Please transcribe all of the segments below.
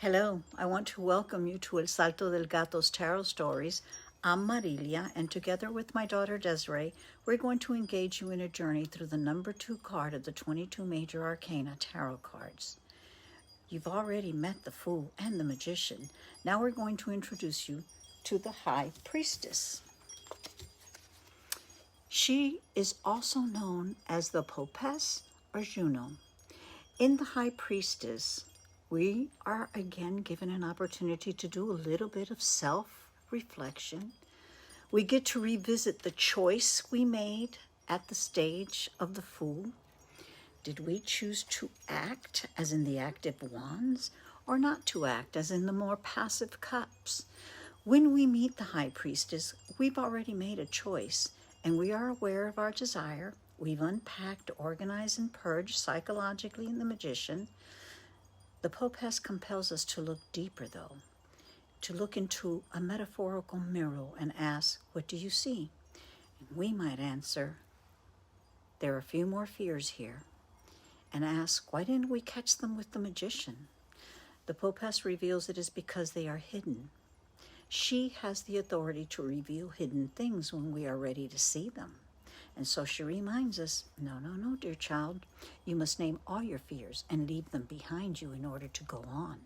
Hello, I want to welcome you to El Salto del Gato's Tarot Stories. I'm Marilia, and together with my daughter Desiree, we're going to engage you in a journey through the number 2 card of the 22 major arcana tarot cards. You've already met the Fool and the Magician. Now we're going to introduce you to the High Priestess. She is also known as the Popess or Juno. In the High Priestess, we are again given an opportunity to do a little bit of self-reflection. We get to revisit the choice we made at the stage of the Fool. Did we choose to act, as in the active wands, or not to act, as in the more passive cups? When we meet the High Priestess, we've already made a choice, and we are aware of our desire. We've unpacked, organized, and purged psychologically in the Magician. The Popess compels us to look deeper, though, to look into a metaphorical mirror and ask, what do you see? And we might answer, there are a few more fears here, and ask, why didn't we catch them with the Magician? The Popess reveals it is because they are hidden. She has the authority to reveal hidden things when we are ready to see them. And so she reminds us, no, dear child, you must name all your fears and leave them behind you in order to go on.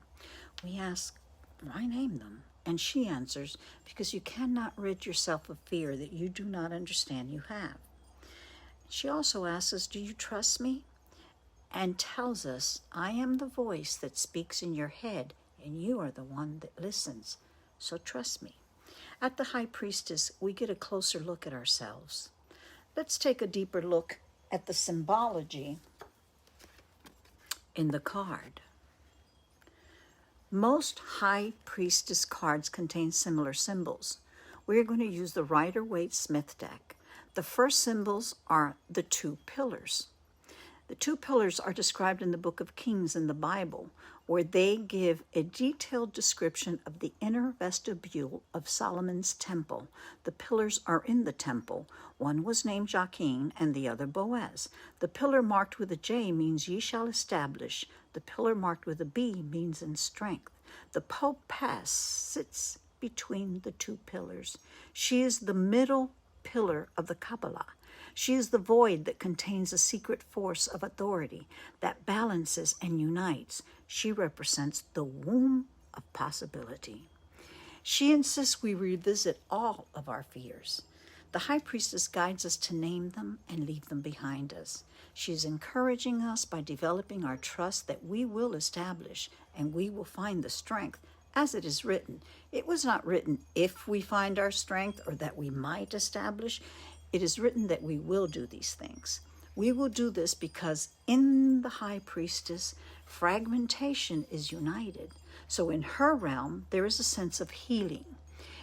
We ask, why name them? And she answers, because you cannot rid yourself of fear that you do not understand you have. She also asks us, do you trust me? And tells us, I am the voice that speaks in your head, and you are the one that listens. So trust me. At the High Priestess, we get a closer look at ourselves. Let's take a deeper look at the symbology in the card. Most High Priestess cards contain similar symbols. We're going to use the Rider-Waite-Smith deck. The first symbols are the 2 pillars. The 2 pillars are described in the Book of Kings in the Bible, where they give a detailed description of the inner vestibule of Solomon's temple. The pillars are in the temple. One was named Jachin and the other Boaz. The pillar marked with a J means ye shall establish. The pillar marked with a B means in strength. The Popess sits between the 2 pillars. She is the middle pillar of the Kabbalah. She is the void that contains a secret force of authority that balances and unites. She represents the womb of possibility. She insists we revisit all of our fears. The High Priestess guides us to name them and leave them behind us. She is encouraging us by developing our trust that we will establish and we will find the strength. As it is written, it was not written if we find our strength or that we might establish. It is written that we will do these things. We will do this because in the High Priestess, fragmentation is united. So in her realm, there is a sense of healing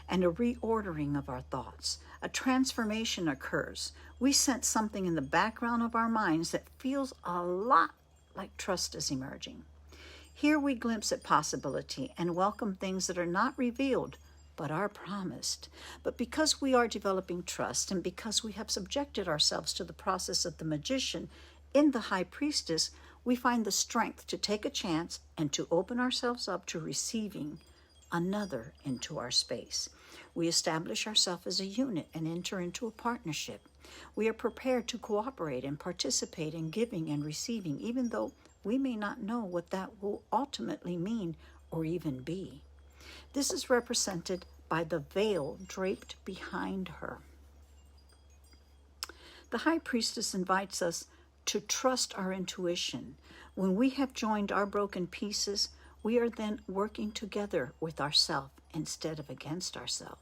and a reordering of our thoughts. A transformation occurs. We sense something in the background of our minds that feels a lot like trust is emerging. Here we glimpse at possibility and welcome things that are not revealed, but are promised. But because we are developing trust and because we have subjected ourselves to the process of the Magician in the High Priestess, we find the strength to take a chance and to open ourselves up to receiving another into our space. We establish ourselves as a unit and enter into a partnership. We are prepared to cooperate and participate in giving and receiving, even though we may not know what that will ultimately mean or even be. This is represented by the veil draped behind her. The High Priestess invites us to trust our intuition. When we have joined our broken pieces, we are then working together with ourselves instead of against ourselves.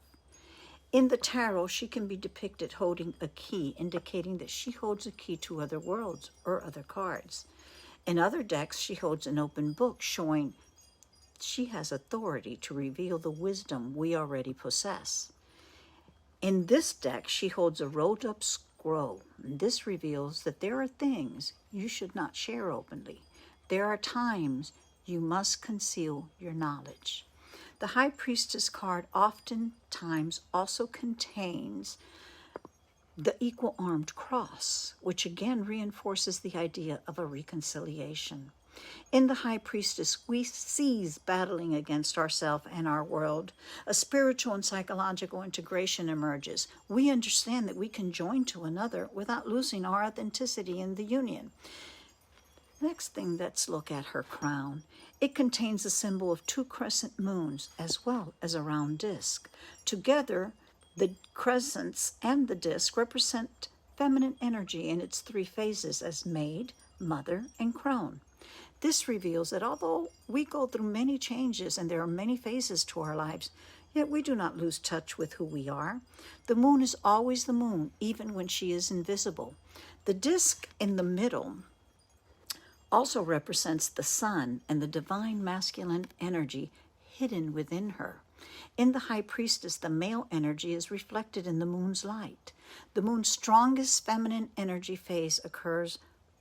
In the tarot, she can be depicted holding a key, indicating that she holds a key to other worlds or other cards. In other decks, she holds an open book, showing she has authority to reveal the wisdom we already possess. In this deck, she holds a rolled-up scroll. This reveals that there are things you should not share openly. There are times you must conceal your knowledge. The High Priestess card oftentimes also contains the equal-armed cross, which again reinforces the idea of a reconciliation. In the High Priestess, we cease battling against ourself and our world. A spiritual and psychological integration emerges. We understand that we can join to another without losing our authenticity in the union. Next thing, let's look at her crown. It contains a symbol of 2 crescent moons as well as a round disc. Together, the crescents and the disc represent feminine energy in its 3 phases as maid, mother, and crone. This reveals that although we go through many changes and there are many phases to our lives, yet we do not lose touch with who we are. The moon is always the moon, even when she is invisible. The disc in the middle also represents the sun and the divine masculine energy hidden within her. In the High Priestess, the male energy is reflected in the moon's light. The moon's strongest feminine energy phase occurs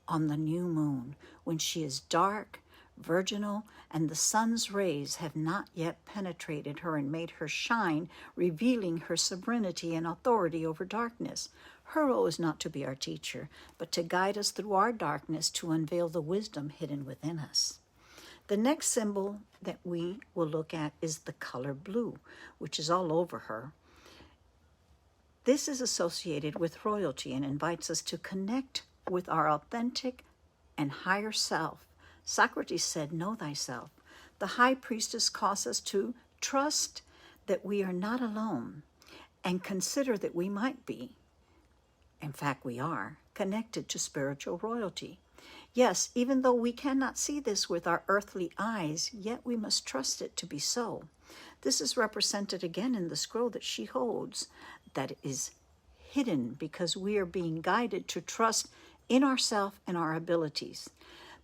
on the new moon, when she is dark, virginal, and the sun's rays have not yet penetrated her and made her shine, revealing her sovereignty and authority over darkness. Her role is not to be our teacher, but to guide us through our darkness to unveil the wisdom hidden within us. The next symbol that we will look at is the color blue, which is all over her. This is associated with royalty and invites us to connect with our authentic and higher self. Socrates said, "Know thyself." The High Priestess calls us to trust that we are not alone and consider that we might be, in fact we are, connected to spiritual royalty. Yes, even though we cannot see this with our earthly eyes, yet we must trust it to be so. This is represented again in the scroll that she holds, that is hidden because we are being guided to trust in ourselves and our abilities.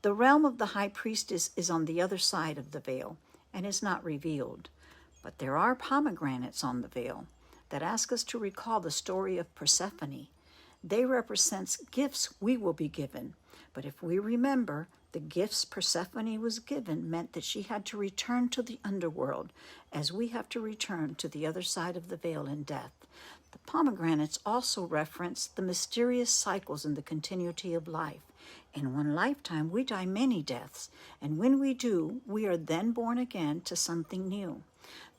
The realm of the High Priestess is on the other side of the veil and is not revealed. But there are pomegranates on the veil that ask us to recall the story of Persephone. They represent gifts we will be given. But if we remember, the gifts Persephone was given meant that she had to return to the underworld, as we have to return to the other side of the veil in death. The pomegranates also reference the mysterious cycles in the continuity of life. In one lifetime, we die many deaths, and when we do, we are then born again to something new.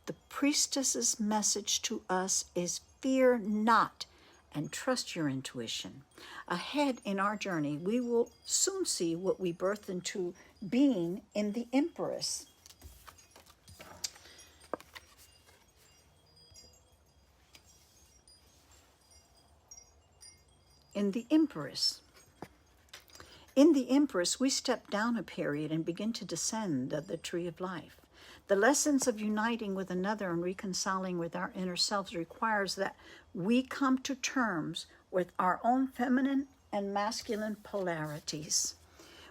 The priestess's message to us is fear not and trust your intuition. Ahead in our journey, we will soon see what we birth into being in the Empress. In the Empress, we step down a period and begin to descend of the tree of life. The lessons of uniting with another and reconciling with our inner selves requires that we come to terms with our own feminine and masculine polarities.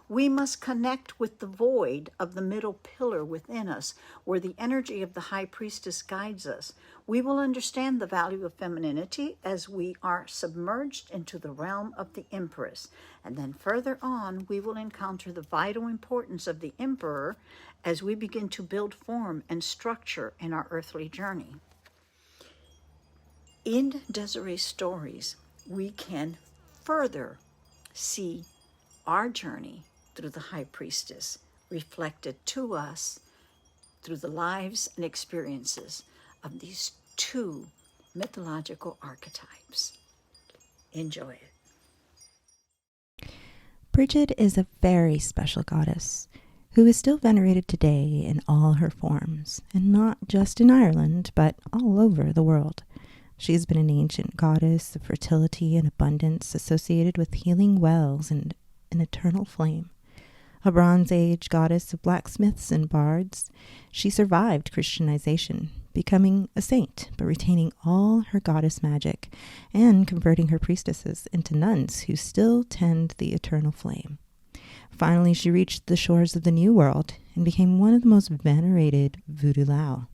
We must connect with the void of the middle pillar within us, where the energy of the High Priestess guides us. We will understand the value of femininity as we are submerged into the realm of the Empress. And then further on, we will encounter the vital importance of the Emperor as we begin to build form and structure in our earthly journey. In Desiree's stories, we can further see our journey through the High Priestess reflected to us through the lives and experiences of these 2 mythological archetypes. Enjoy it. Brigid is a very special goddess who is still venerated today in all her forms, and not just in Ireland, but all over the world. She has been an ancient goddess of fertility and abundance associated with healing wells and an eternal flame. A Bronze Age goddess of blacksmiths and bards, she survived Christianization, becoming a saint, but retaining all her goddess magic and converting her priestesses into nuns who still tend the eternal flame. Finally, she reached the shores of the New World and became one of the most venerated Vodou Lwa.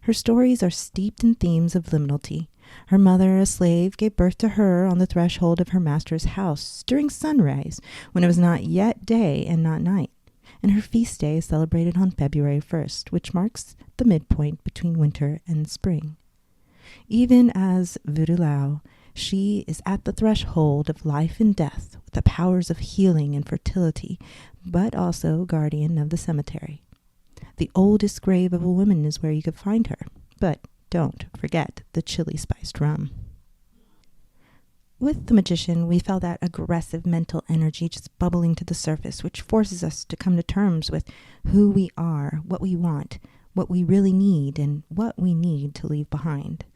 Her stories are steeped in themes of liminality. Her mother, a slave, gave birth to her on the threshold of her master's house during sunrise, when it was not yet day and not night. And her feast day is celebrated on February 1st, which marks the midpoint between winter and spring. Even as Vodou Lwa, She is at the threshold of life and death with the powers of healing and fertility, but also guardian of the cemetery. The oldest grave of a woman is where you could find her, but don't forget the chili spiced rum. With the magician, we felt that aggressive mental energy just bubbling to the surface, which forces us to come to terms with who we are, what we want, what we really need, and what we need to leave behind.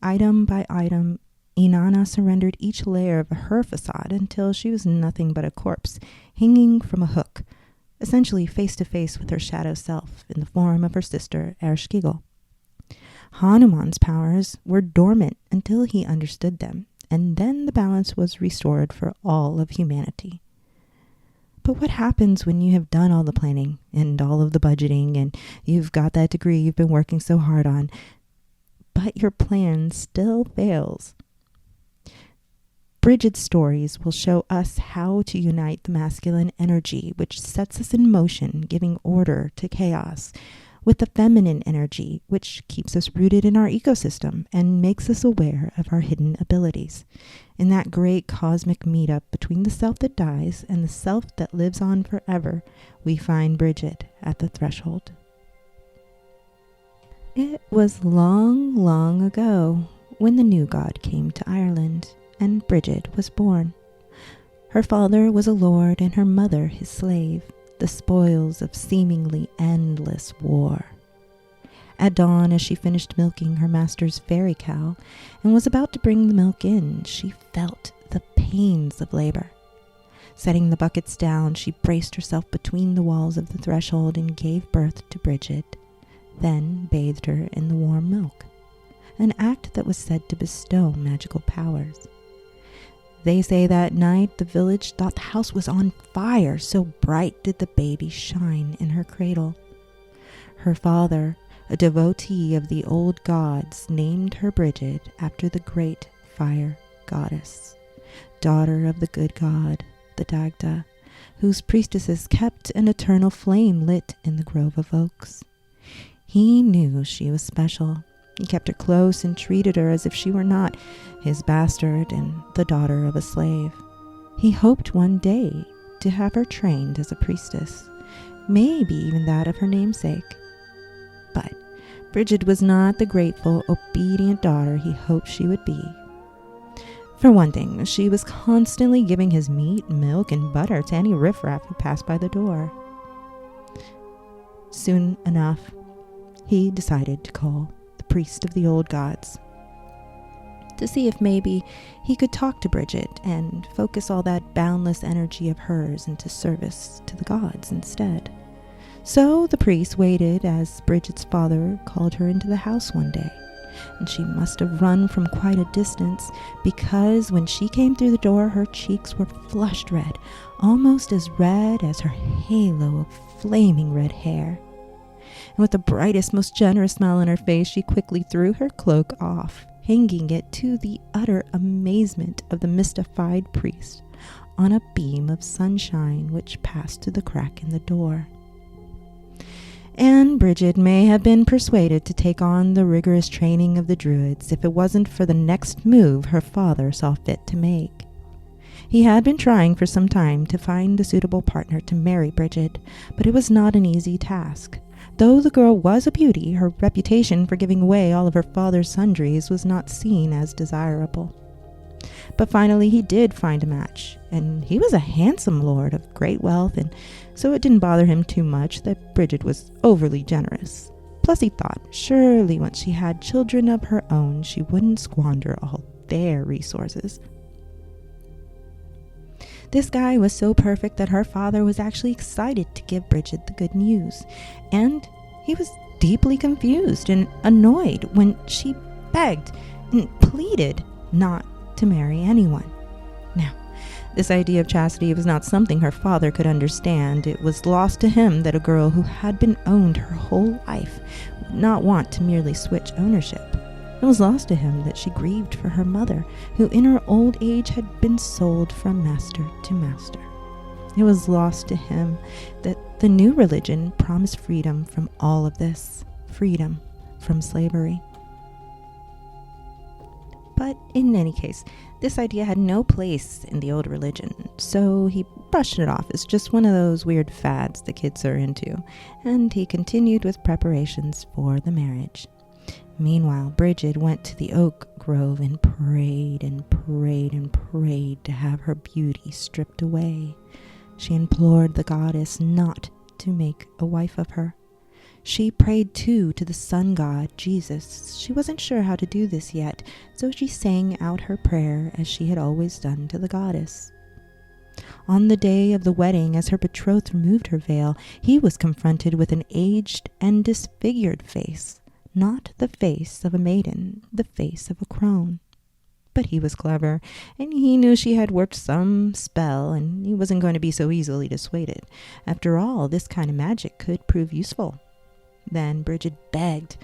Item by item, Inanna surrendered each layer of her facade until she was nothing but a corpse, hanging from a hook, essentially face to face with her shadow self in the form of her sister, Ereshkigal. Hanuman's powers were dormant until he understood them, and then the balance was restored for all of humanity. But what happens when you have done all the planning and all of the budgeting and you've got that degree you've been working so hard on, but your plan still fails? Brigid's stories will show us how to unite the masculine energy, which sets us in motion, giving order to chaos, with the feminine energy, which keeps us rooted in our ecosystem and makes us aware of our hidden abilities. In that great cosmic meetup between the self that dies and the self that lives on forever, we find Brigid at the threshold. It was long, long ago when the new god came to Ireland and Brigid was born. Her father was a lord and her mother his slave, the spoils of seemingly endless war. At dawn, as she finished milking her master's fairy cow and was about to bring the milk in, she felt the pains of labor. Setting the buckets down, she braced herself between the walls of the threshold and gave birth to Brigid, then bathed her in the warm milk, an act that was said to bestow magical powers. They say that night the village thought the house was on fire, so bright did the baby shine in her cradle. Her father, a devotee of the old gods, named her Brigid after the great fire goddess, daughter of the good god, the Dagda, whose priestesses kept an eternal flame lit in the grove of oaks. He knew she was special. He kept her close and treated her as if she were not his bastard and the daughter of a slave. He hoped one day to have her trained as a priestess, maybe even that of her namesake. But Brigid was not the grateful, obedient daughter he hoped she would be. For one thing, she was constantly giving his meat, milk, and butter to any riffraff who passed by the door. Soon enough, he decided to call the priest of the old gods to see if maybe he could talk to Brigid and focus all that boundless energy of hers into service to the gods instead. So the priest waited as Brigid's father called her into the house one day, and she must have run from quite a distance, because when she came through the door, her cheeks were flushed red, almost as red as her halo of flaming red hair. And with the brightest, most generous smile on her face, she quickly threw her cloak off, hanging it to the utter amazement of the mystified priest on a beam of sunshine which passed through the crack in the door. And Brigid may have been persuaded to take on the rigorous training of the druids if it wasn't for the next move her father saw fit to make. He had been trying for some time to find a suitable partner to marry Brigid, but it was not an easy task. Though the girl was a beauty, her reputation for giving away all of her father's sundries was not seen as desirable. But finally he did find a match, and he was a handsome lord of great wealth, and so it didn't bother him too much that Brigid was overly generous. Plus he thought, surely once she had children of her own, she wouldn't squander all their resources. This guy was so perfect that her father was actually excited to give Brigid the good news, and he was deeply confused and annoyed when she begged and pleaded not to marry anyone. Now, this idea of chastity was not something her father could understand. It was lost to him that a girl who had been owned her whole life would not want to merely switch ownership. It was lost to him that she grieved for her mother, who in her old age had been sold from master to master. It was lost to him that the new religion promised freedom from all of this, freedom from slavery. But in any case, this idea had no place in the old religion, so he brushed it off as just one of those weird fads the kids are into, and he continued with preparations for the marriage. Meanwhile, Brigid went to the oak grove and prayed and prayed and prayed to have her beauty stripped away. She implored the goddess not to make a wife of her. She prayed too to the sun god, Jesus. She wasn't sure how to do this yet, so she sang out her prayer as she had always done to the goddess. On the day of the wedding, as her betrothed removed her veil, he was confronted with an aged and disfigured face. Not the face of a maiden, the face of a crone. But he was clever, and he knew she had worked some spell, and he wasn't going to be so easily dissuaded. After all, this kind of magic could prove useful. Then Brigid begged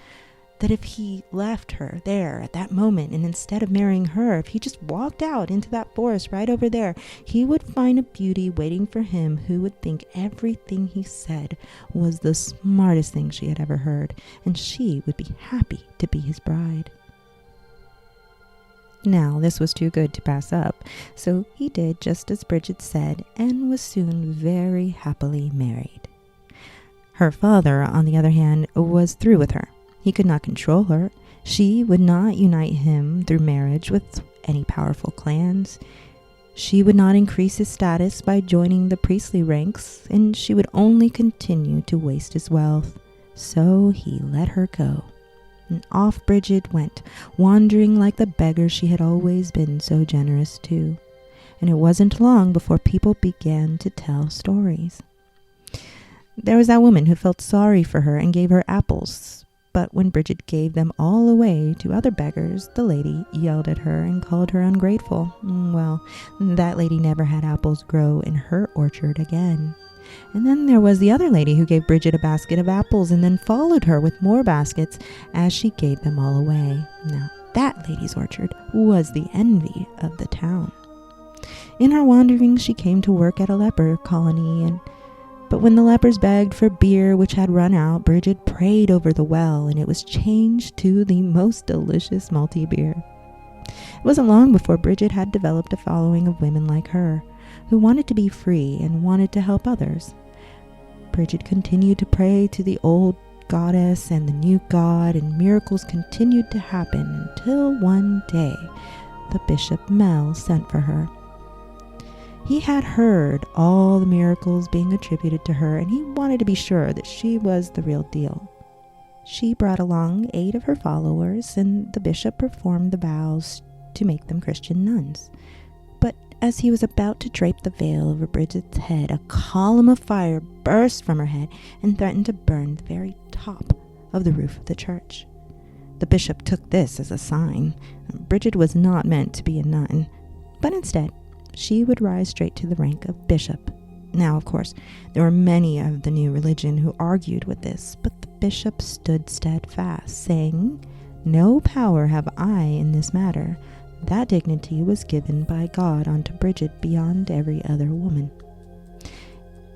that if he left her there at that moment, and instead of marrying her, if he just walked out into that forest right over there, he would find a beauty waiting for him who would think everything he said was the smartest thing she had ever heard, and she would be happy to be his bride. Now, this was too good to pass up, so he did just as Brigid said, and was soon very happily married. Her father, on the other hand, was through with her. He could not control her. She would not unite him through marriage with any powerful clans. She would not increase his status by joining the priestly ranks, and she would only continue to waste his wealth. So he let her go. And off Brigid went, wandering like the beggar she had always been so generous to. And it wasn't long before people began to tell stories. There was that woman who felt sorry for her and gave her apples. But when Brigid gave them all away to other beggars, the lady yelled at her and called her ungrateful. Well, that lady never had apples grow in her orchard again. And then there was the other lady who gave Brigid a basket of apples and then followed her with more baskets as she gave them all away. Now, that lady's orchard was the envy of the town. In her wanderings, she came to work at a leper colony, but when the lepers begged for beer which had run out, Brigid prayed over the well, and it was changed to the most delicious malty beer. It wasn't long before Brigid had developed a following of women like her, who wanted to be free and wanted to help others. Brigid continued to pray to the old goddess and the new god, and miracles continued to happen until one day the Bishop Mel sent for her. He had heard all the miracles being attributed to her, and he wanted to be sure that she was the real deal. She brought along 8 of her followers, and the bishop performed the vows to make them Christian nuns. But as he was about to drape the veil over Brigid's head, a column of fire burst from her head and threatened to burn the very top of the roof of the church. The bishop took this as a sign. Brigid was not meant to be a nun, but instead, she would rise straight to the rank of bishop. Now, of course, there were many of the new religion who argued with this, but the bishop stood steadfast, saying, "No power have I in this matter. That dignity was given by God unto Brigid beyond every other woman."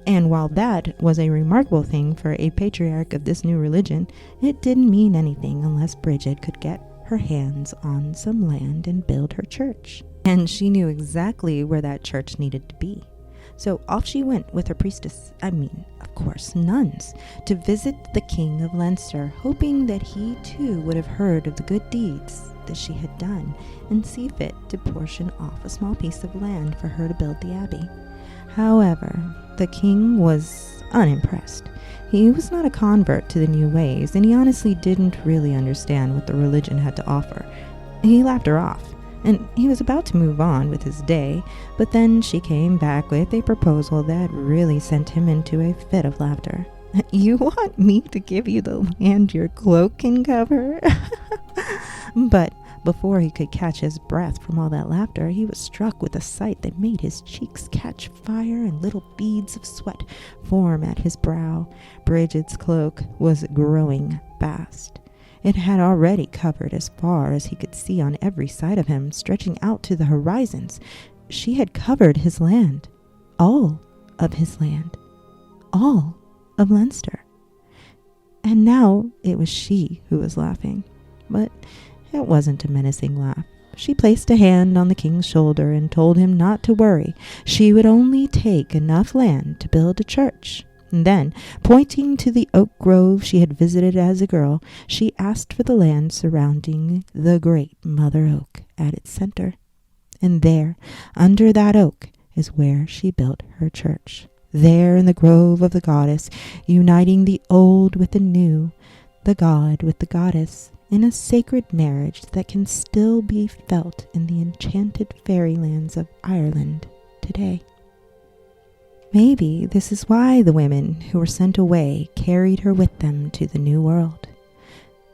And while that was a remarkable thing for a patriarch of this new religion, it didn't mean anything unless Brigid could get her hands on some land and build her church. And she knew exactly where that church needed to be. So off she went with her of course, nuns, to visit the King of Leinster, hoping that he too would have heard of the good deeds that she had done and see fit to portion off a small piece of land for her to build the abbey. However, the king was unimpressed. He was not a convert to the new ways, and he honestly didn't really understand what the religion had to offer. He laughed her off, and he was about to move on with his day, but then she came back with a proposal that really sent him into a fit of laughter. "You want me to give you the land your cloak can cover?" But before he could catch his breath from all that laughter, he was struck with a sight that made his cheeks catch fire and little beads of sweat form at his brow. Brigid's cloak was growing fast. It had already covered as far as he could see on every side of him, stretching out to the horizons. She had covered his land, all of his land, all of Leinster. And now it was she who was laughing. But it wasn't a menacing laugh. She placed a hand on the king's shoulder and told him not to worry. She would only take enough land to build a church. And then, pointing to the oak grove she had visited as a girl, she asked for the land surrounding the great mother oak at its center. And there, under that oak, is where she built her church. There in the grove of the goddess, uniting the old with the new, the god with the goddess, in a sacred marriage that can still be felt in the enchanted fairylands of Ireland today. Maybe this is why the women who were sent away carried her with them to the New World.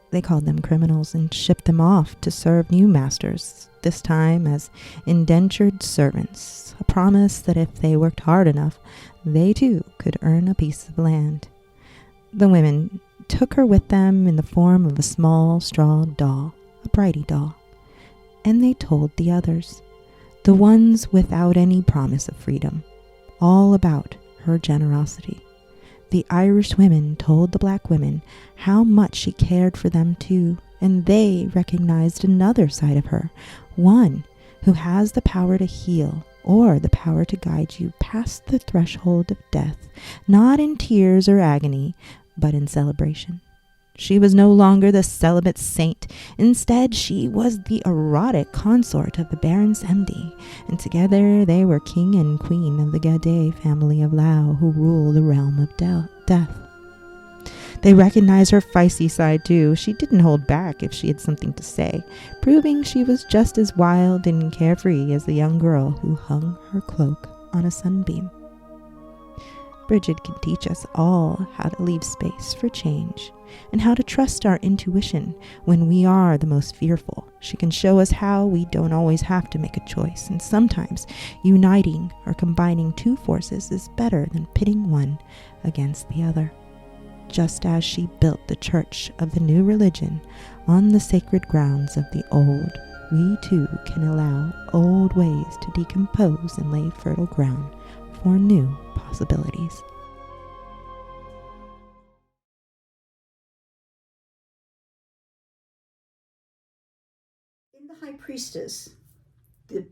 They called them criminals and shipped them off to serve new masters, this time as indentured servants, a promise that if they worked hard enough, they too could earn a piece of land. The women took her with them in the form of a small straw doll, a bridie doll, and they told the others, the ones without any promise of freedom, all about her generosity. The Irish women told the black women how much she cared for them too, and they recognized another side of her, one who has the power to heal or the power to guide you past the threshold of death, not in tears or agony, but in celebration. She was no longer the celibate saint. Instead, she was the erotic consort of the Baron Semdi, and together they were king and queen of the Gade family of Lao, who ruled the realm of death. They recognized her feisty side too. She didn't hold back if she had something to say, proving she was just as wild and carefree as the young girl who hung her cloak on a sunbeam. Brigid can teach us all how to leave space for change and how to trust our intuition when we are the most fearful. She can show us how we don't always have to make a choice, and sometimes uniting or combining two forces is better than pitting one against the other. Just as she built the church of the new religion on the sacred grounds of the old, we too can allow old ways to decompose and lay fertile ground for new possibilities. In the High Priestess, the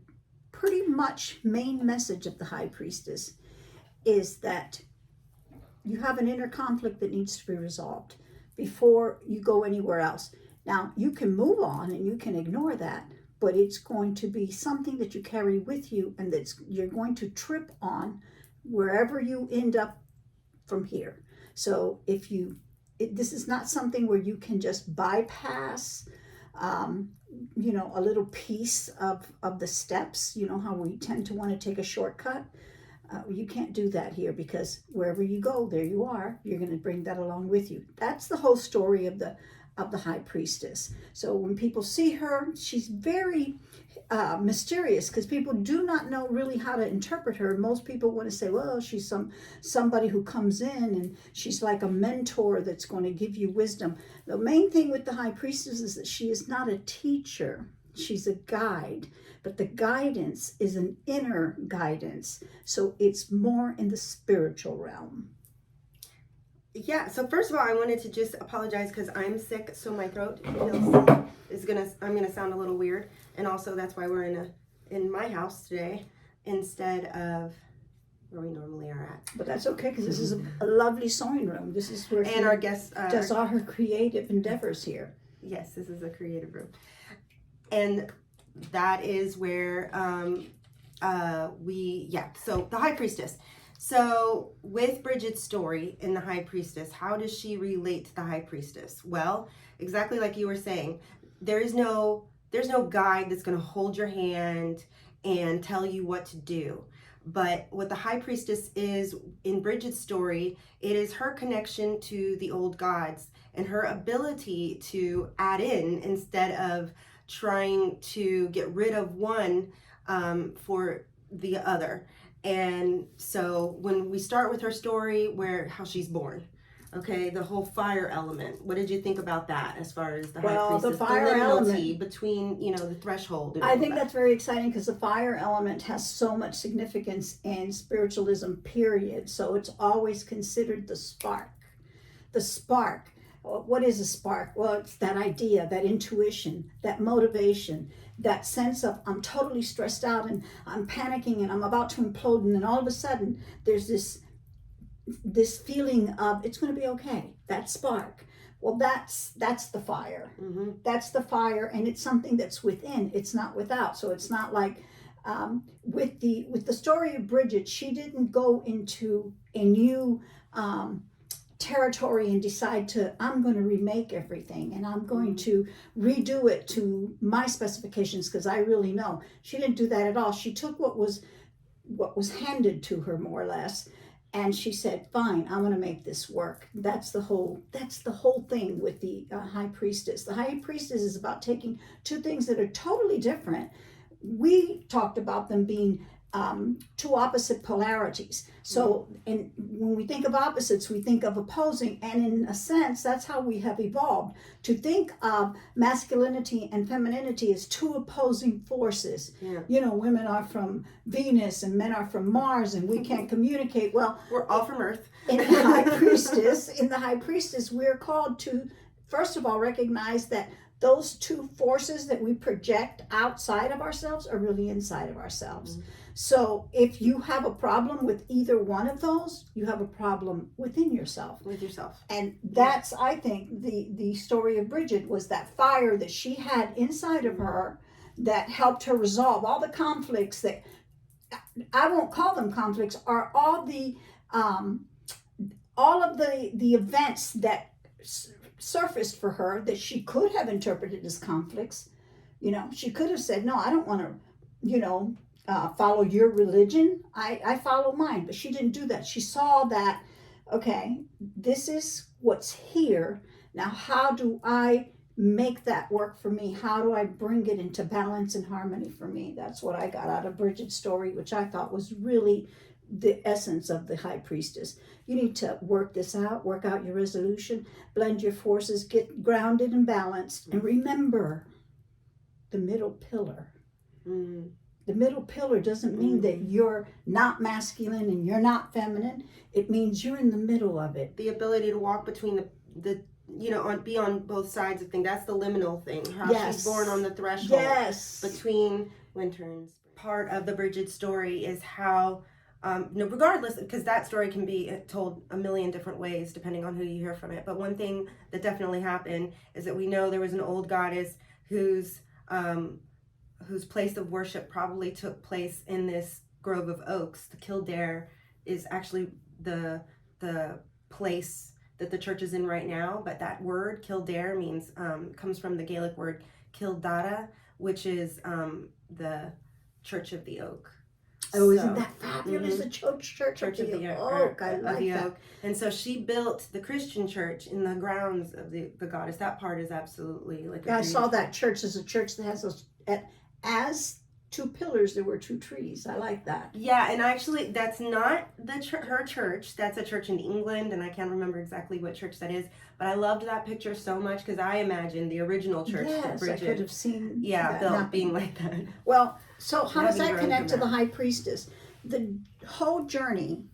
pretty much main message of the High Priestess is that you have an inner conflict that needs to be resolved before you go anywhere else. Now, you can move on and you can ignore that, but it's going to be something that you carry with you and you're going to trip on wherever you end up from here. So this is not something where you can just bypass a little piece of the steps. You know how we tend to want to take a shortcut. You can't do that here, because wherever you go, there you are. You're going to bring that along with you. That's the whole story of the High Priestess. So when people see her, she's very mysterious, because people do not know really how to interpret her. Most people want to say, well, she's somebody who comes in and she's like a mentor that's going to give you wisdom. The main thing with the High Priestess is that she is not a teacher. She's a guide, but the guidance is an inner guidance. So it's more in the spiritual realm. Yeah, so first of all, I wanted to just apologize because I'm sick, so my throat I'm gonna sound a little weird, and also that's why we're in my house today instead of where we normally are at. But that's okay, because this is a lovely sewing room. This is where our guest does all her creative endeavors here. Yes, this is a creative room, and that is where So the High Priestess. So with Brigid's story in the High Priestess, how does she relate to the High Priestess? Well, exactly like you were saying, there's no guide that's going to hold your hand and tell you what to do. But what the High Priestess is in Brigid's story, it is her connection to the old gods and her ability to add in instead of trying to get rid of one for the other. And so when we start with her story, how she's born, okay, the whole fire element. What did you think about that as far as the High Priestess? The fire element between the threshold. And I think that's very exciting, because the fire element has so much significance in spiritualism, period. So it's always considered the spark. The spark. What is a spark? Well, it's that idea, that intuition, that motivation, that sense of I'm totally stressed out and I'm panicking and I'm about to implode, and then all of a sudden there's this feeling of it's going to be okay. That spark. Well, that's the fire. Mm-hmm. That's the fire, and it's something that's within. It's not without. So it's not like with the story of Brigid, she didn't go into a new territory and decide I'm going to remake everything and I'm going to redo it to my specifications because I really know. She didn't do that at all. She took what was handed to her, more or less, and she said, fine, I want to make this work. That's the whole thing with the High Priestess. The High Priestess is about taking two things that are totally different. We talked about them being two opposite polarities. So when we think of opposites, we think of opposing. And in a sense, that's how we have evolved. To think of masculinity and femininity as two opposing forces. Yeah. You know, women are from Venus and men are from Mars and we can't communicate. Well, we're all from Earth. in the High Priestess, we're called to, first of all, recognize that those two forces that we project outside of ourselves are really inside of ourselves. Mm-hmm. So if you have a problem with either one of those, you have a problem within yourself. With yourself. And that's, I think, the story of Brigid was that fire that she had inside of her that helped her resolve all the conflicts that, I won't call them conflicts, are all of the events that surfaced for her that she could have interpreted as conflicts. You know, she could have said, no, I don't want to, follow your religion. I follow mine. But she didn't do that. She saw that, okay, this is what's here. Now, how do I make that work for me? How do I bring it into balance and harmony for me? That's what I got out of Brigid's story, which I thought was really the essence of the High Priestess. You need to work this out, work out your resolution, blend your forces, get grounded and balanced, and remember the middle pillar. Mm. The middle pillar doesn't mean that you're not masculine and you're not feminine. It means you're in the middle of it. The ability to walk between the be on both sides of things. That's the liminal thing. How she's born on the threshold between winter and spring. Part of the Brigid story is how, regardless, because that story can be told a million different ways depending on who you hear from it. But one thing that definitely happened is that we know there was an old goddess whose place of worship probably took place in this grove of oaks. The Kildare is actually the place that the church is in right now, but that word Kildare means comes from the Gaelic word Kildara, which is the Church of the Oak. Oh, isn't that fabulous? The church of the Oak. I like that. Oak. And so she built the Christian church in the grounds of the goddess. That part is absolutely like. I saw that church as a church that has those as two pillars. There were two trees. I like that. Yeah, and actually, that's not her church. That's a church in England, and I can't remember exactly what church that is. But I loved that picture so much because I imagined the original church. Yes, Brigid, I could have seen. built being like that. Well, so how does that connect to the High Priestess? The whole journey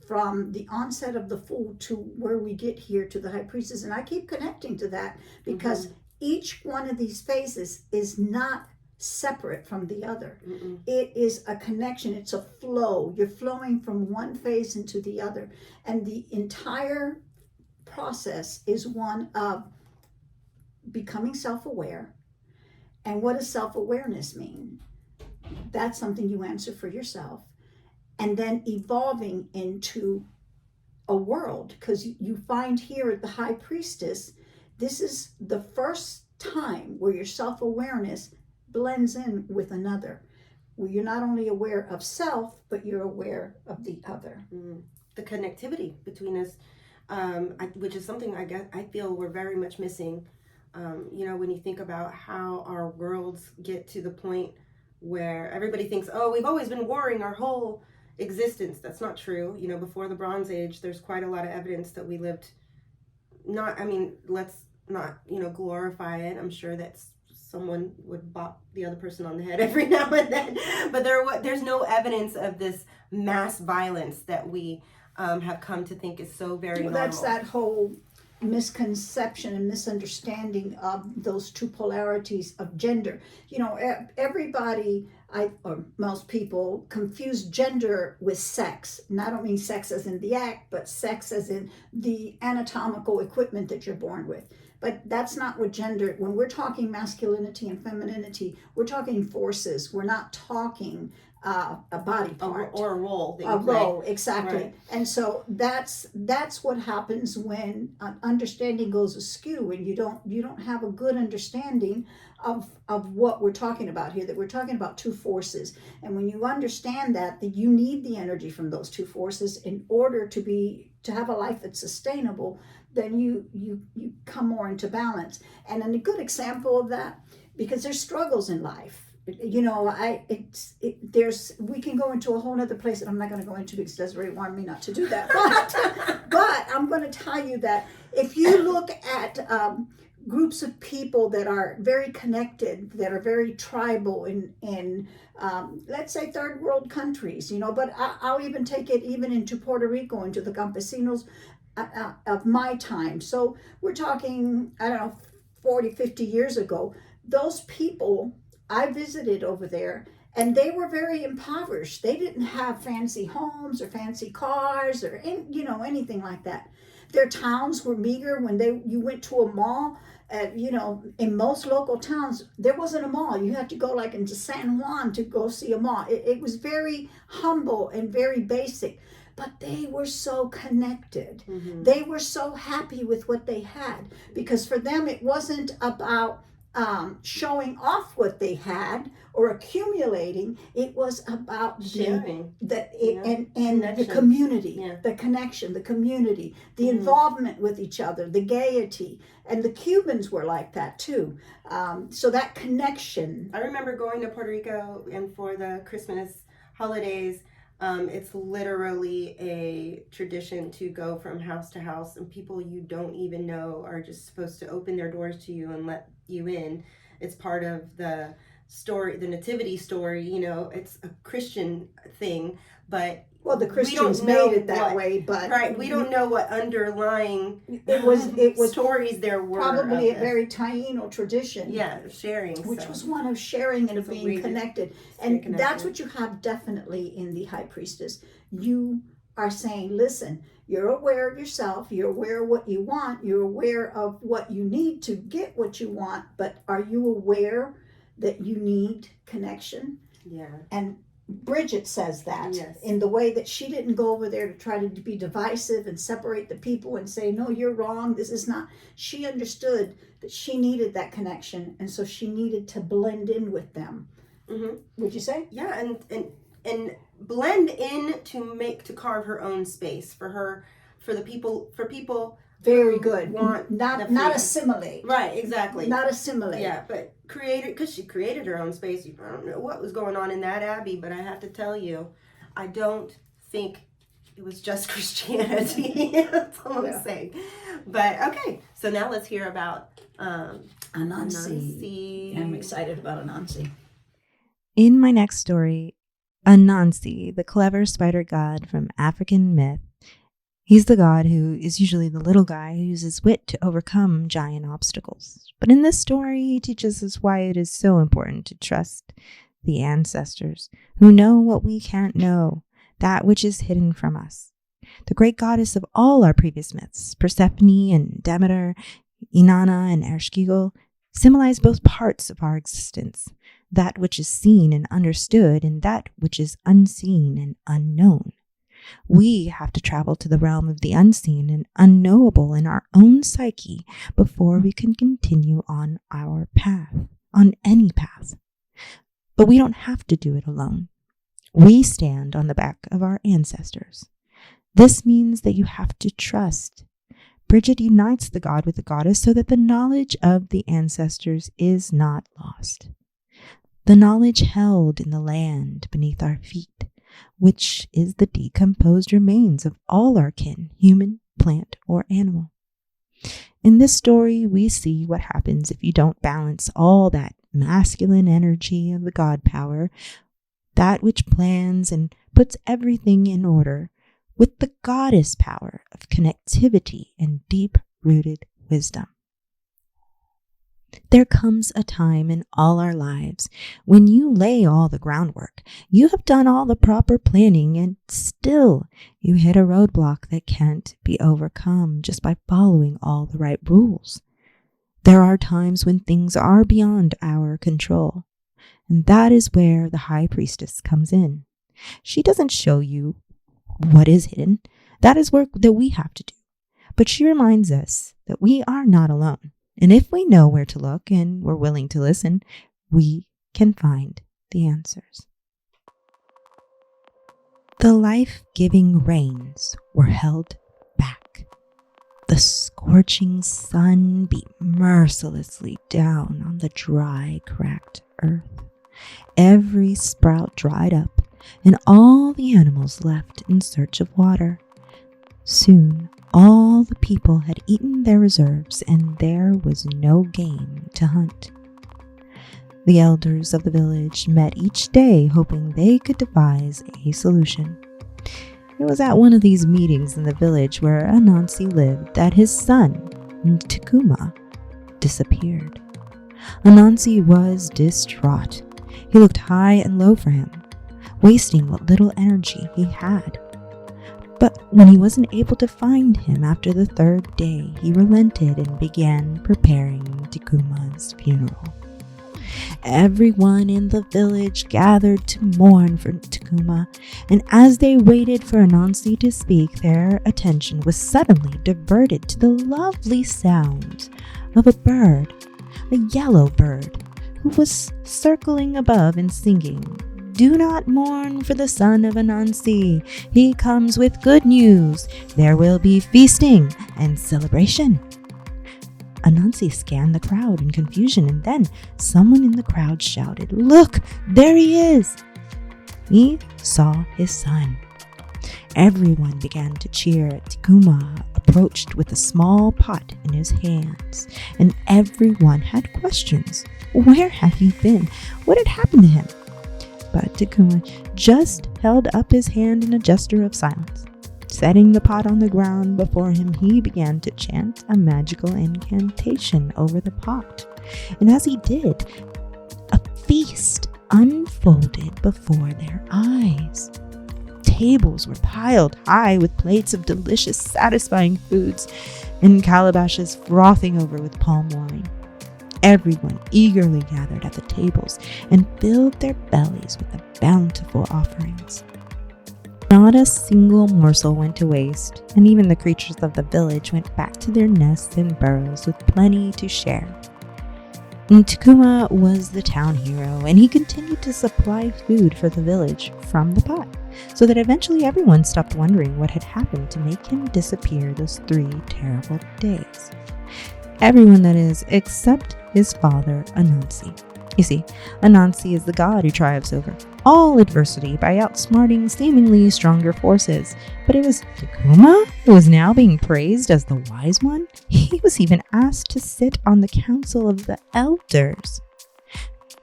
from the onset of the Fool to where we get here to the High Priestess, and I keep connecting to that because each one of these phases is not separate from the other. It is a connection. It's a flow. You're flowing from one phase into the other, and the entire process is one of becoming self-aware. And what does self-awareness mean? That's something you answer for yourself, and then evolving into a world, because you find here at the High Priestess, this is the first time where your self-awareness blends in with another, where you're not only aware of self, but you're aware of the other. The connectivity between us, which is something I feel we're very much missing. When you think about how our worlds get to the point where everybody thinks, oh, we've always been warring our whole existence. That's not true. Before the Bronze Age, there's quite a lot of evidence that we lived let's not, glorify it. I'm sure that's someone would bop the other person on the head every now and then, but there's no evidence of this mass violence that we have come to think is so very normal. That's that whole misconception and misunderstanding of those two polarities of gender. Everybody, or most people, confuse gender with sex. And I don't mean sex as in the act, but sex as in the anatomical equipment that you're born with. But that's not what gender, when we're talking masculinity and femininity, we're talking forces. We're not talking a body part. Or a role. A role, exactly. Right. And so that's what happens when understanding goes askew, and you don't have a good understanding of what we're talking about here, that we're talking about two forces. And when you understand that you need the energy from those two forces in order to have a life that's sustainable, then you come more into balance. And a good example of that, because there's struggles in life. We can go into a whole other place that I'm not going to go into because Desiree wanted me not to do that. But I'm going to tell you that if you look at groups of people that are very connected, that are very tribal in let's say third world countries, but I'll even take it even into Puerto Rico, into the campesinos of my time. So we're talking, 40, 50 years ago. Those people I visited over there, and they were very impoverished. They didn't have fancy homes or fancy cars or anything like that. Their towns were meager. When you went to a mall, in most local towns, there wasn't a mall. You had to go like into San Juan to go see a mall. It was very humble and very basic, but they were so connected. Mm-hmm. They were so happy with what they had, because for them, it wasn't about showing off what they had or accumulating. It was about sharing and the community, the connection, the community, the involvement with each other, the gaiety. And the Cubans were like that too. So that connection. I remember going to Puerto Rico, and for the Christmas holidays, it's literally a tradition to go from house to house, and people you don't even know are just supposed to open their doors to you and let you in. It's part of the story, the nativity story. It's a Christian thing, but the Christians made it that way. But right, we don't know what underlying it was stories there were. Probably a very Taino tradition. Sharing, which was one of sharing and of being connected. And that's what you have definitely in the High Priestess. You are saying, listen, you're aware of yourself, you're aware of what you want, you're aware of what you need to get what you want, but are you aware that you need connection? Yeah. And Brigid says that in the way that she didn't go over there to try to be divisive and separate the people and say, no, you're wrong, this is not. She understood that she needed that connection, and so she needed to blend in with them. Mm-hmm. Would you say? Yeah, and blend in to carve her own space for people. Very good. Not assimilate. Right, exactly. Not assimilate. Yeah, but because she created her own space. I don't know what was going on in that abbey, but I have to tell you, I don't think it was just Christianity. That's all I'm saying. But okay, so now let's hear about Anansi. I'm excited about Anansi. In my next story, Anansi, the clever spider god from African myth. He's the god who is usually the little guy who uses wit to overcome giant obstacles. But in this story, he teaches us why it is so important to trust the ancestors who know what we can't know, that which is hidden from us. The great goddess of all our previous myths, Persephone and Demeter, Inanna and Ereshkigal, symbolize both parts of our existence, that which is seen and understood and that which is unseen and unknown. We have to travel to the realm of the unseen and unknowable in our own psyche before we can continue on our path, on any path. But we don't have to do it alone. We stand on the back of our ancestors. This means that you have to trust. Brigid unites the god with the goddess so that the knowledge of the ancestors is not lost. The knowledge held in the land beneath our feet, which is the decomposed remains of all our kin, human, plant, or animal. In this story, we see what happens if you don't balance all that masculine energy of the god power, that which plans and puts everything in order, with the goddess power of connectivity and deep deep-rooted wisdom. There comes a time in all our lives when you lay all the groundwork, you have done all the proper planning, and still you hit a roadblock that can't be overcome just by following all the right rules. There are times when things are beyond our control, and that is where the High Priestess comes in. She doesn't show you what is hidden. That is work that we have to do. But she reminds us that we are not alone. And if we know where to look and we're willing to listen, we can find the answers. The life-giving rains were held back. The scorching sun beat mercilessly down on the dry, cracked earth. Every sprout dried up, and all the animals left in search of water. Soon, all the people had eaten their reserves, and there was no game to hunt. The elders of the village met each day, hoping they could devise a solution. It was at one of these meetings in the village where Anansi lived that his son, Takuma, disappeared. Anansi was distraught. He looked high and low for him, wasting what little energy he had. But when he wasn't able to find him after the third day, he relented and began preparing Takuma's funeral. Everyone in the village gathered to mourn for Takuma, and as they waited for Anansi to speak, their attention was suddenly diverted to the lovely sound of a bird, a yellow bird, who was circling above and singing, "Do not mourn for the son of Anansi. He comes with good news. There will be feasting and celebration." Anansi scanned the crowd in confusion, and then someone in the crowd shouted, "Look, there he is!" He saw his son. Everyone began to cheer. Takuma approached with a small pot in his hands, and everyone had questions. Where had he been? What had happened to him? But Takuma just held up his hand in a gesture of silence. Setting the pot on the ground before him, he began to chant a magical incantation over the pot. And as he did, a feast unfolded before their eyes. Tables were piled high with plates of delicious, satisfying foods, and calabashes frothing over with palm wine. Everyone eagerly gathered at the tables and filled their bellies with the bountiful offerings. Not a single morsel went to waste, and even the creatures of the village went back to their nests and burrows with plenty to share. And Takuma was the town hero, and he continued to supply food for the village from the pot, so that eventually everyone stopped wondering what had happened to make him disappear those 3 terrible days. Everyone, that is, except his father, Anansi. You see, Anansi is the god who triumphs over all adversity by outsmarting seemingly stronger forces. But it was Takuma who was now being praised as the wise one. He was even asked to sit on the council of the elders.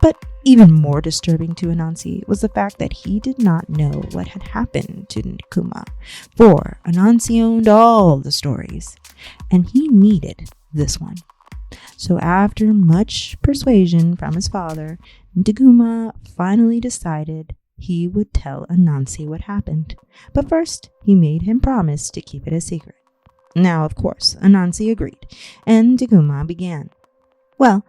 But even more disturbing to Anansi was the fact that he did not know what had happened to Takuma, for Anansi owned all the stories, and he needed this one. So after much persuasion from his father, Takuma finally decided he would tell Anansi what happened. But first, he made him promise to keep it a secret. Now, of course, Anansi agreed, and Takuma began. "Well,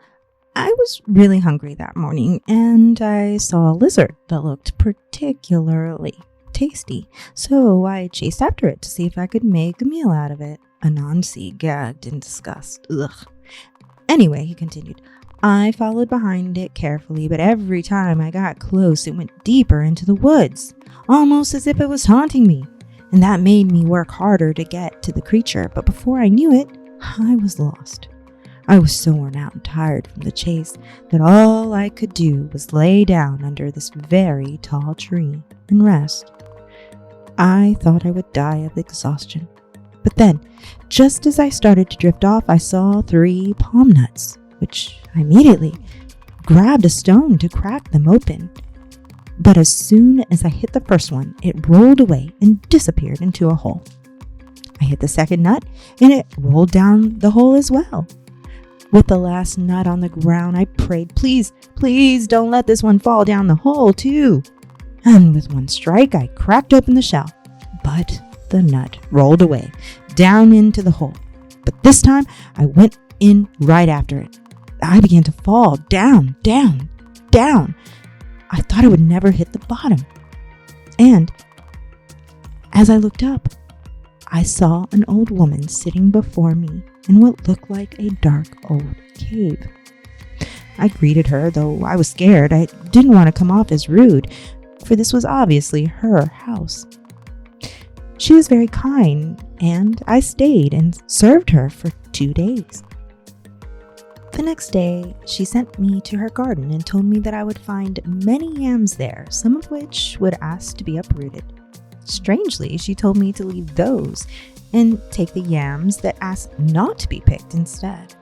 I was really hungry that morning, and I saw a lizard that looked particularly tasty, so I chased after it to see if I could make a meal out of it." Anansi gagged in disgust. Ugh. Anyway, he continued, "I followed behind it carefully, but every time I got close, it went deeper into the woods, almost as if it was taunting me. And that made me work harder to get to the creature, but before I knew it, I was lost. I was so worn out and tired from the chase that all I could do was lay down under this very tall tree and rest. I thought I would die of exhaustion. But then, just as I started to drift off, I saw 3 palm nuts, which I immediately grabbed a stone to crack them open. But as soon as I hit the first one, it rolled away and disappeared into a hole. I hit the second nut, and it rolled down the hole as well. With the last nut on the ground, I prayed, please, please don't let this one fall down the hole too. And with one strike, I cracked open the shell. But the nut rolled away, down into the hole. But this time, I went in right after it. I began to fall down, down, down. I thought I would never hit the bottom. And as I looked up, I saw an old woman sitting before me in what looked like a dark old cave. I greeted her, though I was scared. I didn't want to come off as rude, for this was obviously her house. She was very kind, and I stayed and served her for 2 days. The next day, she sent me to her garden and told me that I would find many yams there, some of which would ask to be uprooted. Strangely, she told me to leave those and take the yams that ask not to be picked instead.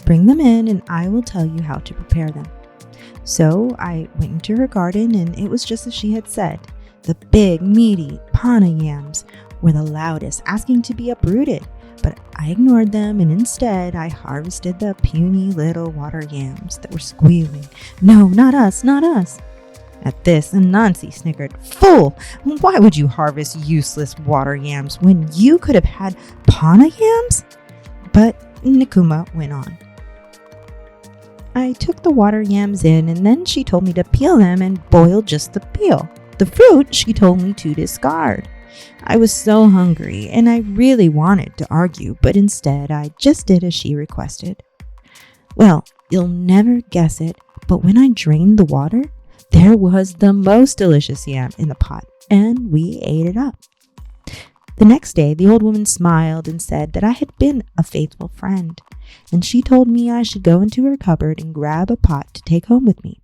Bring them in and I will tell you how to prepare them. So I went into her garden and it was just as she had said. The big, meaty pana yams were the loudest, asking to be uprooted, but I ignored them and instead I harvested the puny little water yams that were squealing. No, not us, not us. At this, Anansi snickered. Fool! Why would you harvest useless water yams when you could have had pana yams? But Nikuma went on. I took the water yams in and then she told me to peel them and boil just the peel. The fruit she told me to discard. I was so hungry and I really wanted to argue, but instead I just did as she requested. Well, you'll never guess it, but when I drained the water, there was the most delicious yam in the pot, and we ate it up. The next day, the old woman smiled and said that I had been a faithful friend, and she told me I should go into her cupboard and grab a pot to take home with me.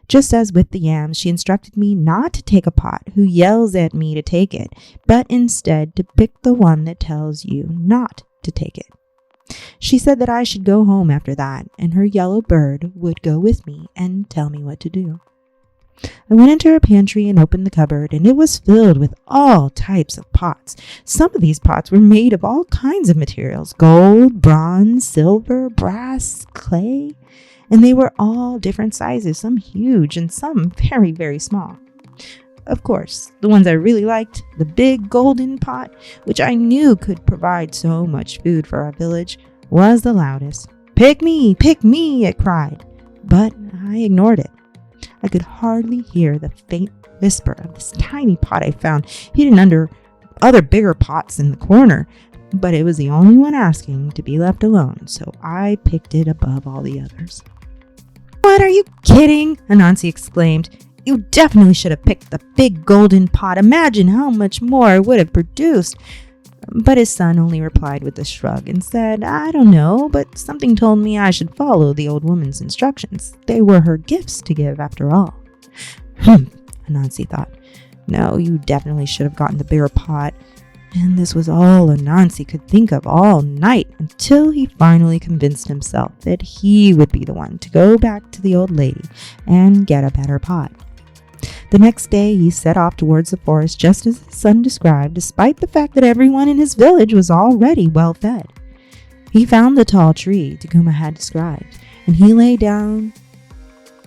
Just as with the yams, she instructed me not to take a pot who yells at me to take it, but instead to pick the one that tells you not to take it. She said that I should go home after that, and her yellow bird would go with me and tell me what to do. I went into her pantry and opened the cupboard, and it was filled with all types of pots. Some of these pots were made of all kinds of materials: gold, bronze, silver, brass, clay, and they were all different sizes, some huge and some very, very small. Of course, the ones I really liked, the big golden pot, which I knew could provide so much food for our village, was the loudest. Pick me, it cried. But I ignored it. I could hardly hear the faint whisper of this tiny pot I found hidden under other bigger pots in the corner, but it was the only one asking to be left alone, so I picked it above all the others. What, are you kidding? Anansi exclaimed. You definitely should have picked the big golden pot. Imagine how much more it would have produced. But his son only replied with a shrug and said, I don't know, but something told me I should follow the old woman's instructions. They were her gifts to give after all. Anansi thought. No, you definitely should have gotten the bigger pot. And this was all Anansi could think of all night until he finally convinced himself that he would be the one to go back to the old lady and get a better pot. The next day, he set off towards the forest just as his son described, despite the fact that everyone in his village was already well fed. He found the tall tree Takuma had described, and he lay down,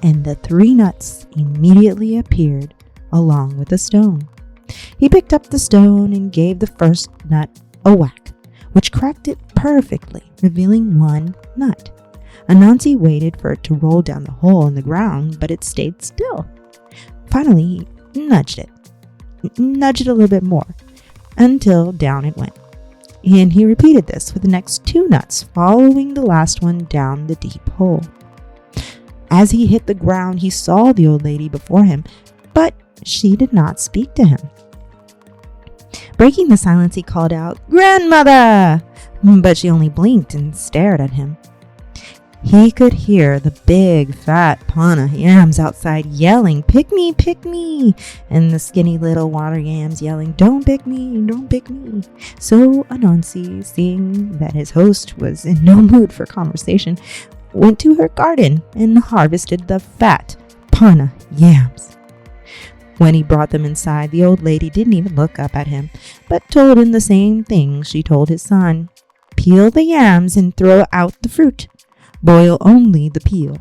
and the 3 nuts immediately appeared along with a stone. He picked up the stone and gave the first nut a whack, which cracked it perfectly, revealing 1 nut. Anansi waited for it to roll down the hole in the ground, but it stayed still. Finally, he nudged it a little bit more, until down it went. And he repeated this with the next 2 nuts, following the last one down the deep hole. As he hit the ground, he saw the old lady before him, but she did not speak to him. Breaking the silence, he called out, "Grandmother!" But she only blinked and stared at him. He could hear the big, fat pana yams outside yelling, "Pick me, pick me!" and the skinny little water yams yelling, "Don't pick me, don't pick me!" So Anansi, seeing that his host was in no mood for conversation, went to her garden and harvested the fat pana yams. When he brought them inside, the old lady didn't even look up at him, but told him the same thing she told his son. Peel the yams and throw out the fruit. Boil only the peel.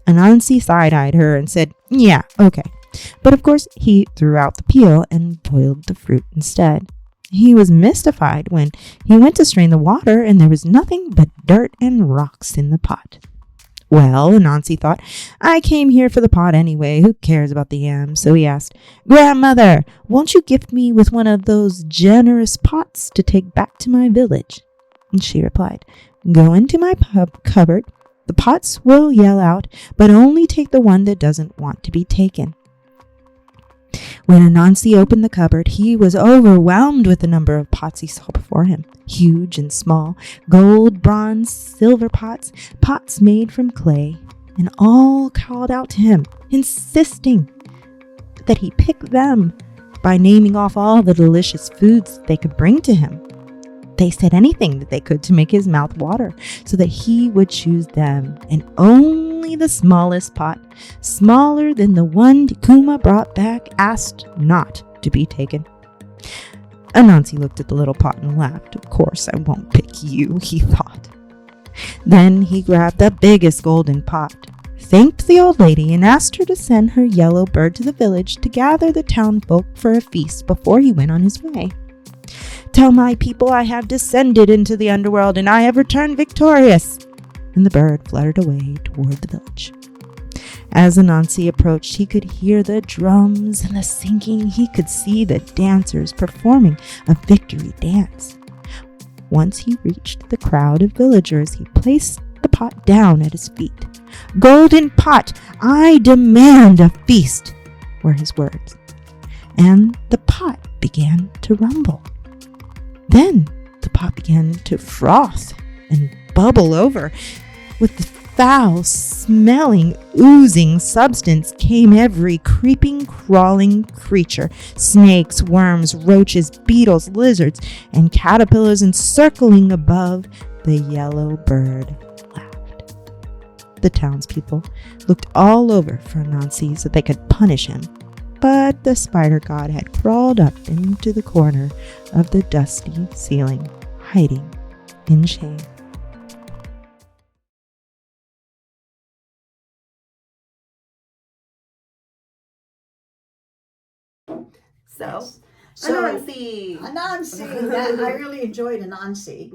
Anansi side-eyed her and said, "Yeah, okay." But of course, he threw out the peel and boiled the fruit instead. He was mystified when he went to strain the water and there was nothing but dirt and rocks in the pot. Well, Anansi thought, I came here for the pot anyway. Who cares about the yams? So he asked, "Grandmother, won't you gift me with one of those generous pots to take back to my village?" And she replied, "Go into my cupboard. The pots will yell out, but only take the one that doesn't want to be taken." When Anansi opened the cupboard, he was overwhelmed with the number of pots he saw before him. Huge and small, gold, bronze, silver pots, pots made from clay, and all called out to him, insisting that he pick them by naming off all the delicious foods they could bring to him. They said anything that they could to make his mouth water, so that he would choose them, and only the smallest pot, smaller than the one Tikuma brought back, asked not to be taken. Anansi looked at the little pot and laughed. "Of course I won't pick you," he thought. Then he grabbed the biggest golden pot, thanked the old lady, and asked her to send her yellow bird to the village to gather the townfolk for a feast before he went on his way. "Tell my people I have descended into the underworld and I have returned victorious." And the bird fluttered away toward the village. As Anansi approached, he could hear the drums and the singing. He could see the dancers performing a victory dance. Once he reached the crowd of villagers, he placed the pot down at his feet. "Golden pot, I demand a feast," were his words. And the pot began to rumble. Then the pot began to froth and bubble over. With the foul-smelling, oozing substance came every creeping, crawling creature. Snakes, worms, roaches, beetles, lizards, and caterpillars encircling above the yellow bird laughed. The townspeople looked all over for Anansi so they could punish him. But the spider god had crawled up into the corner of the dusty ceiling, hiding in shame. So, So, Anansi. Anansi, I really enjoyed Anansi.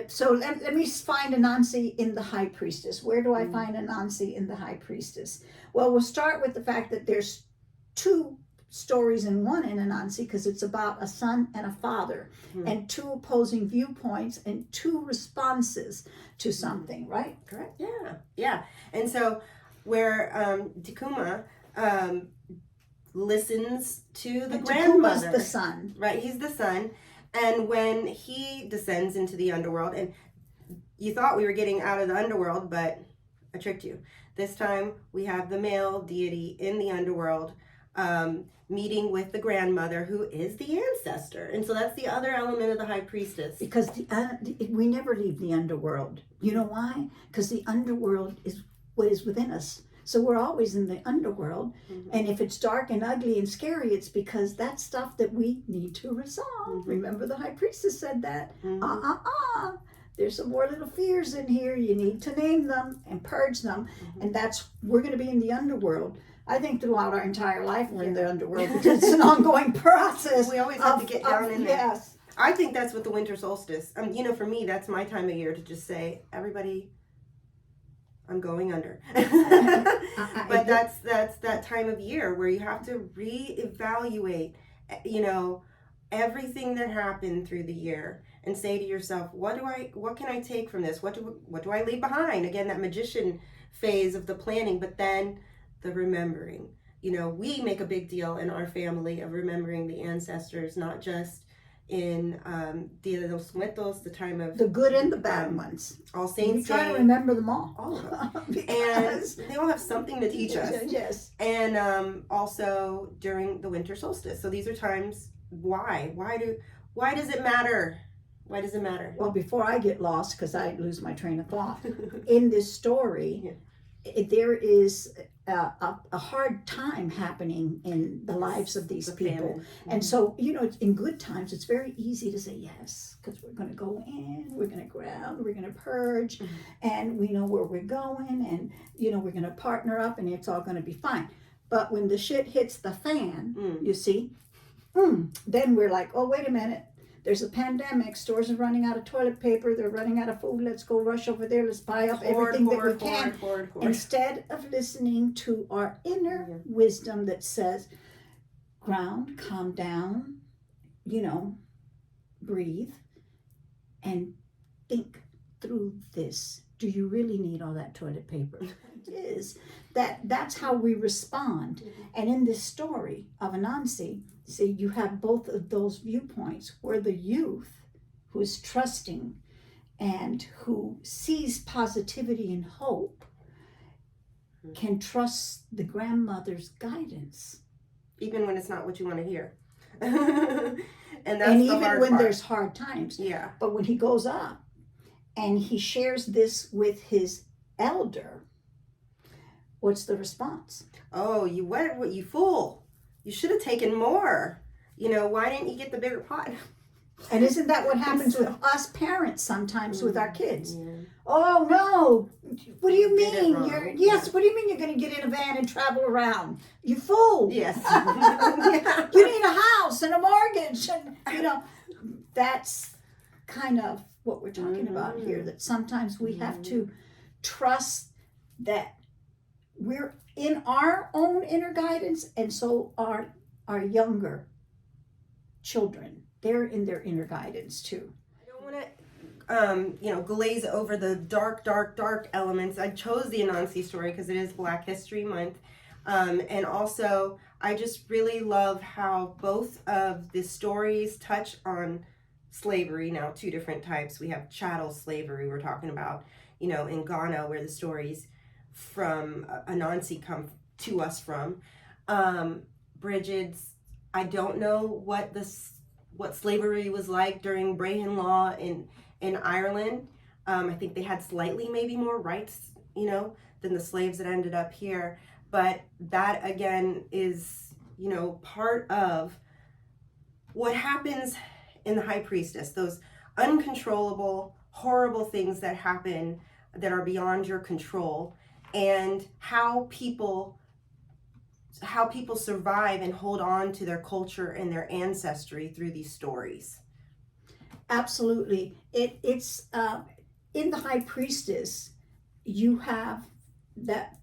So let me find Anansi in the High Priestess. Where do I find Anansi in the High Priestess? Well, we'll start with the fact that there's two stories in one in Anansi, because it's about a son and a father, and two opposing viewpoints and two responses to something, right? Correct. Yeah. And so where Tikuma listens to the grandmother. Tikuma's the son. Right, he's the son. And when he descends into the underworld, and you thought we were getting out of the underworld, but I tricked you. This time we have the male deity in the underworld meeting with the grandmother, who is the ancestor. And so that's the other element of the High Priestess. Because we never leave the underworld. You know why? Because the underworld is what is within us. So we're always in the underworld. And if it's dark and ugly and scary, it's because that's stuff that we need to resolve. Remember, the High Priestess said that. There's some more little fears in here. You need to name them and purge them. And we're going to be in the underworld. I think throughout our entire life we're in the underworld, because it's an ongoing process. We always have to get down in there. Yes. I think that's what the winter solstice, for me, that's my time of year to just say, everybody, I'm going under. But that's that time of year where you have to reevaluate, everything that happened through the year, and say to yourself, what can I take from this? What do I leave behind? Again, that magician phase of the planning, but then the remembering. We make a big deal in our family of remembering the ancestors, not just in Dia de los Muertos, the time of the good and the bad ones. All Saints Day. We try to remember them all. All of them. And they all have something to teach us. Yes. And also during the winter solstice. So these are times. Why does it matter? Why does it matter? Well, before I get lost, because I lose my train of thought, in this story, there is a hard time happening in the lives of these The people. famine. And so, in good times, it's very easy to say yes, because we're going to go in, we're going to ground, we're going to purge, and we know where we're going, and, we're going to partner up, and it's all going to be fine. But when the shit hits the fan, you see, then we're like, oh, wait a minute. There's a pandemic. Stores are running out of toilet paper. They're running out of food. Let's go rush over there. Let's buy up everything that we can. Hoard. Instead of listening to our inner wisdom that says, ground, calm down, breathe, and think through this. Do you really need all that toilet paper? It is. That's how we respond. And in this story of Anansi, see, you have both of those viewpoints where the youth who is trusting and who sees positivity and hope can trust the grandmother's guidance. Even when it's not what you want to hear. And even when there's hard times. Yeah. But when he goes up and he shares this with his elder, what's the response? Oh, you fool. You should have taken more. Why didn't you get the bigger pot? And isn't that what happens with us parents sometimes with our kids? Yeah. Oh no! What do you mean? What do you mean you're going to get in a van and travel around? You fool! Yes. You need a house and a mortgage, and that's kind of what we're talking about here. That sometimes we have to trust that we're in our own inner guidance, and so are our younger children. They're in their inner guidance too. I don't want to, glaze over the dark elements. I chose the Anansi story because it is Black History Month. And also, I just really love how both of the stories touch on slavery. Now, two different types. We have chattel slavery we're talking about, in Ghana, where the stories from Anansi come to us from. Brigid's, I don't know what slavery was like during Brigid law in Ireland. I think they had slightly maybe more rights, than the slaves that ended up here. But that again is, part of what happens in the High Priestess, those uncontrollable, horrible things that happen that are beyond your control, and how people survive and hold on to their culture and their ancestry through these stories. Absolutely. It's in the High Priestess, you have that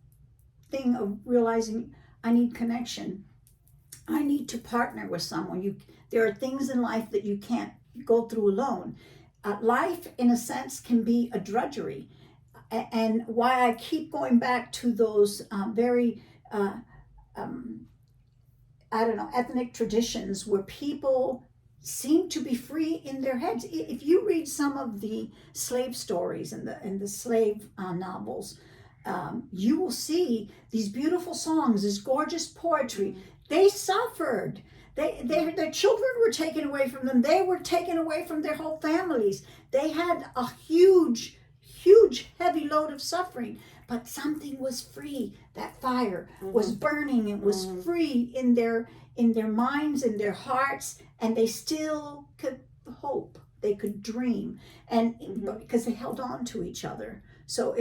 thing of realizing I need connection. I need to partner with someone. There are things in life that you can't go through alone. Life, in a sense, can be a drudgery. And why I keep going back to those very ethnic traditions where people seem to be free in their heads. If you read some of the slave stories and the slave novels, you will see these beautiful songs, this gorgeous poetry. They suffered. Their children were taken away from them. They were taken away from their whole families. They had a huge, heavy load of suffering. But something was free. That fire was burning. It was free in their minds, in their hearts, and they still could hope. They could dream, and because they held on to each other. So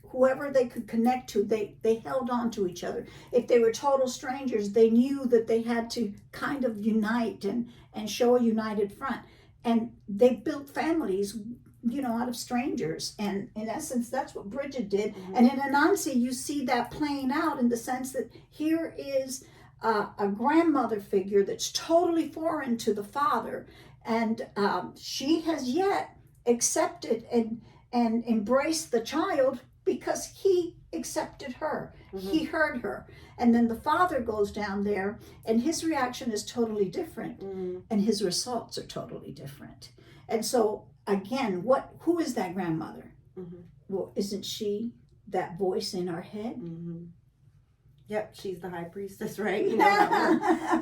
whoever they could connect to, they held on to each other. If they were total strangers, they knew that they had to kind of unite and show a united front. And they built families, out of strangers. And in essence, that's what Brigid did. And in Anansi, you see that playing out in the sense that here is a grandmother figure that's totally foreign to the father. And she has yet accepted and embraced the child because he accepted her. He heard her. And then the father goes down there and his reaction is totally different. And his results are totally different. And so again, who is that grandmother? Well, isn't she that voice in our head? Yep, she's the High Priestess, right?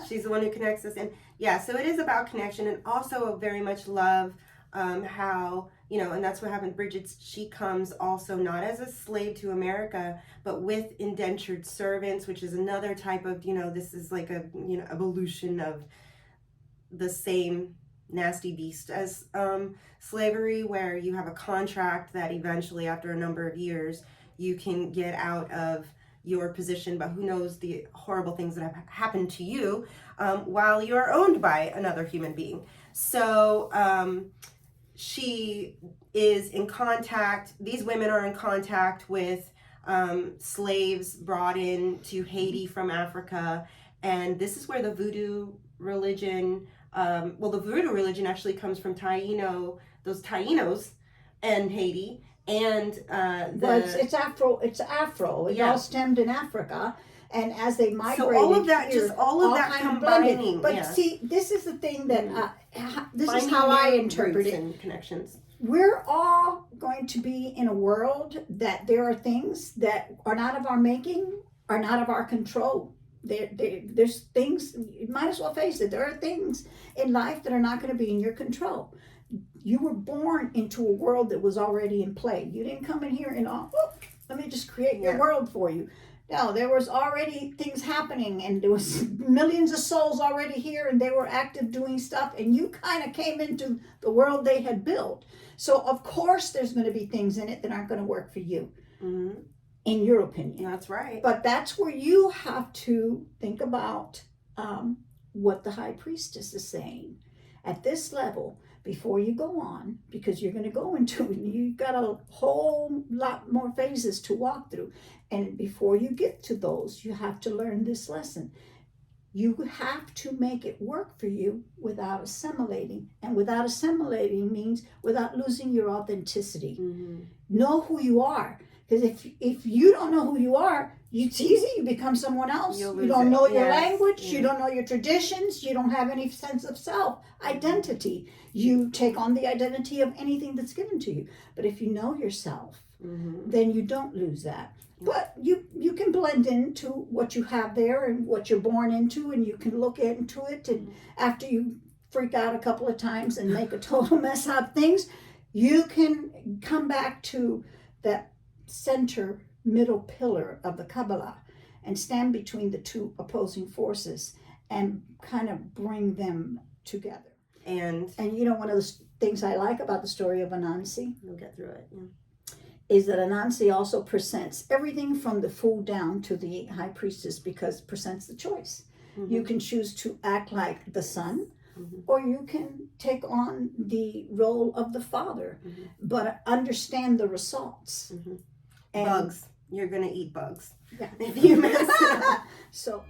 She's the one who connects us. And yeah, so it is about connection, and also very much love how, you know, and that's what happened. Brigid, she comes also not as a slave to America, but with indentured servants, which is another type of, you know, this is like a, you know, evolution of the same nasty beast as slavery, where you have a contract that eventually, after a number of years, you can get out of your position, but who knows the horrible things that have happened to you while you're owned by another human being. So she is in contact, these women are in contact with slaves brought in to Haiti from Africa, and this is where the voodoo religion, the voodoo religion actually comes from those Tainos in Haiti, and it's Afro. It all stemmed in Africa, and as they migrated, so all of that, here, just all of that kind of combining. blended. But see, this is the thing that this is Finding how I new interpret roots it. and connections. We're all going to be in a world that there are things that are not of our making, are not of our control. There's things, you might as well face it, there are things in life that are not going to be in your control. You were born into a world that was already in play. You didn't come in here and, let me just create your world for you. No, there was already things happening, and there was millions of souls already here, and they were active doing stuff, and you kind of came into the world they had built. So of course there's going to be things in it that aren't going to work for you, in your opinion. That's right. But that's where you have to think about what the High Priestess is saying at this level before you go on, because you're going to go into it. You've got a whole lot more phases to walk through. And before you get to those, you have to learn this lesson. You have to make it work for you without assimilating. And without assimilating means without losing your authenticity. Know who you are. Because if you don't know who you are, it's easy, you become someone else. You don't know your language, you don't know your traditions, you don't have any sense of self, identity. You take on the identity of anything that's given to you. But if you know yourself, then you don't lose that. But you can blend into what you have there and what you're born into, and you can look into it, and after you freak out a couple of times and make a total mess of things, you can come back to that center middle pillar of the Kabbalah and stand between the two opposing forces and kind of bring them together. And you know, one of the things I like about the story of Anansi, we'll get through it, is that Anansi also presents everything from the fool down to the High Priestess, because it presents the choice. You can choose to act like the son, or you can take on the role of the father, but understand the results. And bugs. You're going to eat bugs. Yeah. If you mess it up. So